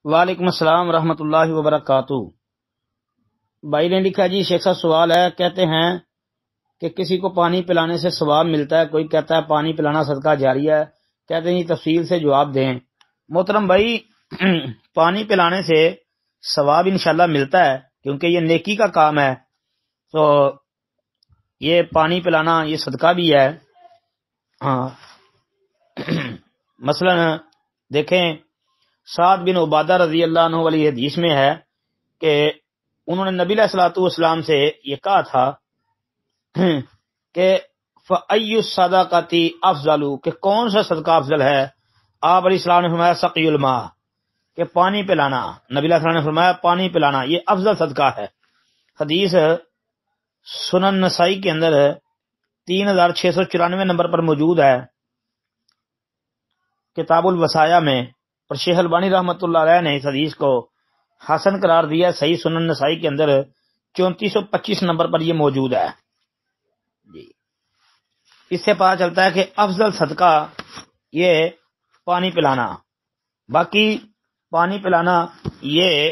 وعلیکم السلام ورحمۃ اللہ وبرکاتہ۔ بھائی نے لکھا جی شیخ صاحب سوال ہے، کہتے ہیں کہ کسی کو پانی پلانے سے ثواب ملتا ہے، کوئی کہتا ہے پانی پلانا صدقہ جاریہ ہے، کہتے ہیں یہ تفصیل سے جواب دیں۔ محترم بھائی پانی پلانے سے ثواب انشاءاللہ ملتا ہے کیونکہ یہ نیکی کا کام ہے، تو یہ پانی پلانا یہ صدقہ بھی ہے۔ ہاں مثلا دیکھیں سعد بن عبادہ رضی اللہ عنہ والی حدیث میں ہے کہ انہوں نے نبی علیہ الصلوۃ والسلام سے یہ کہا تھا کہ فَأَيُّ الصَّدَقَةِ أَفْضَلُ کہ کون سا صدقہ افضل ہے۔ آپ علیہ السلام نے فرمایا سقی الماء کہ پانی پلانا۔ نبی علیہ السلام نے فرمایا پانی پلانا یہ افضل صدقہ ہے۔ حدیث سنن نسائی کے اندر 3694 نمبر پر موجود ہے کتاب الوصایا میں، اور شیخ البانی رحمۃ اللہ علیہ نے اس حدیث کو حسن قرار دیا۔ صحیح سنن نسائی کے اندر 3425 نمبر پر یہ موجود ہے جی۔ اس سے پتہ چلتا ہے کہ افضل صدقہ یہ پانی پلانا۔ باقی پانی پلانا یہ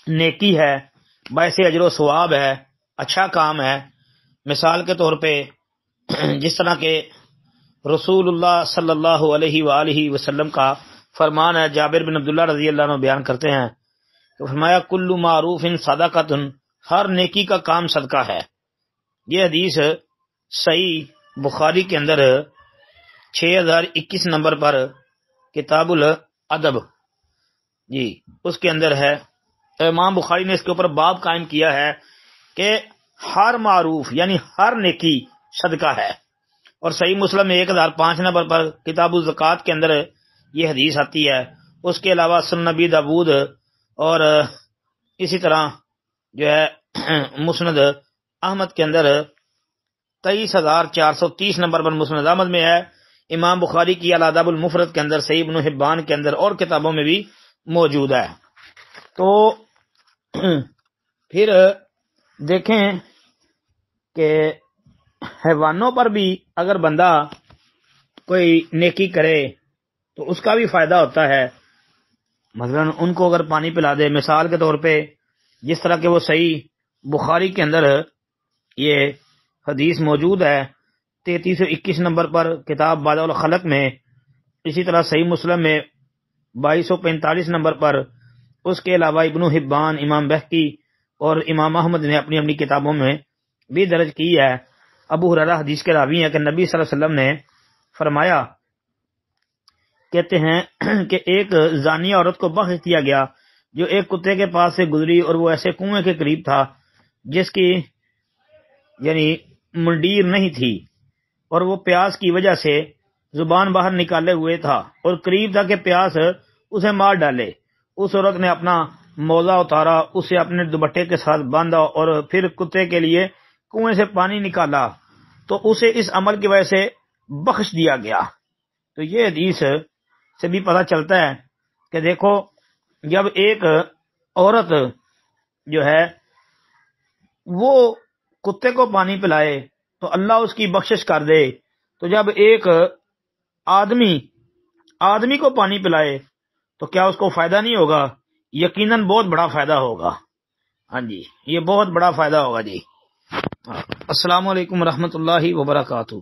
نیکی ہے، باعث اجر و ثواب ہے، اچھا کام ہے۔ مثال کے طور پہ جس طرح کہ رسول اللہ صلی اللہ علیہ وآلہ وسلم کا فرمان ہے، جابر بن عبداللہ رضی اللہ عنہ بیان کرتے ہیں تو فرمایا کل معروف صدقۃ ہر نیکی کا کام صدقہ ہے۔ یہ حدیث صحیح بخاری کے اندر 6021 نمبر پر کتاب الادب جی اس کے اندر ہے۔ امام بخاری نے اس کے اوپر باب قائم کیا ہے کہ ہر معروف یعنی ہر نیکی صدقہ ہے، اور صحیح مسلم میں 1005 نمبر پر کتاب الزکوٰۃ کے اندر یہ حدیث آتی ہے۔ اس کے علاوہ سنن نبی داود اور اسی طرح جو ہے مسند احمد کے اندر 23430 نمبر پر مسند احمد میں ہے۔ امام بخاری کی الادب المفرد کے اندر، صحیح ابن حبان کے اندر اور کتابوں میں بھی موجود ہے۔ تو پھر دیکھیں کہ حیوانوں پر بھی اگر بندہ کوئی نیکی کرے تو اس کا بھی فائدہ ہوتا ہے۔ مثلا ان کو اگر پانی پلا دے، مثال کے طور پہ جس طرح کہ وہ صحیح بخاری کے اندر یہ حدیث موجود ہے 3321 نمبر پر کتاب بعد الخلق میں، اسی طرح صحیح مسلم میں 2245 نمبر پر، اس کے علاوہ ابن حبان، امام بہقی اور امام احمد نے اپنی اپنی کتابوں میں بھی درج کی ہے۔ ابو ہریرہ حدیث کے راوی ہیں کہ نبی صلی اللہ علیہ وسلم نے فرمایا، کہتے ہیں کہ ایک زانی عورت کو بخش دیا گیا جو ایک کتے کے پاس سے گزری، اور وہ ایسے کنویں کے قریب تھا جس کی یعنی منڈیر نہیں تھی، اور وہ پیاس کی وجہ سے زبان باہر نکالے ہوئے تھا اور قریب تھا کہ پیاس اسے مار ڈالے۔ اس عورت نے اپنا موزہ اتارا، اسے اپنے دوپٹے کے ساتھ باندھا اور پھر کتے کے لیے کنویں سے پانی نکالا، تو اسے اس عمل کی وجہ سے بخش دیا گیا۔ تو یہ حدیث سے بھی پتہ چلتا ہے کہ دیکھو جب ایک عورت جو ہے وہ کتے کو پانی پلائے تو اللہ اس کی بخشش کر دے، تو جب ایک آدمی کو پانی پلائے تو کیا اس کو فائدہ نہیں ہوگا؟ یقیناً بہت بڑا فائدہ ہوگا۔ ہاں جی یہ بہت بڑا فائدہ ہوگا جی۔ السلام علیکم ورحمۃ اللہ وبرکاتہ۔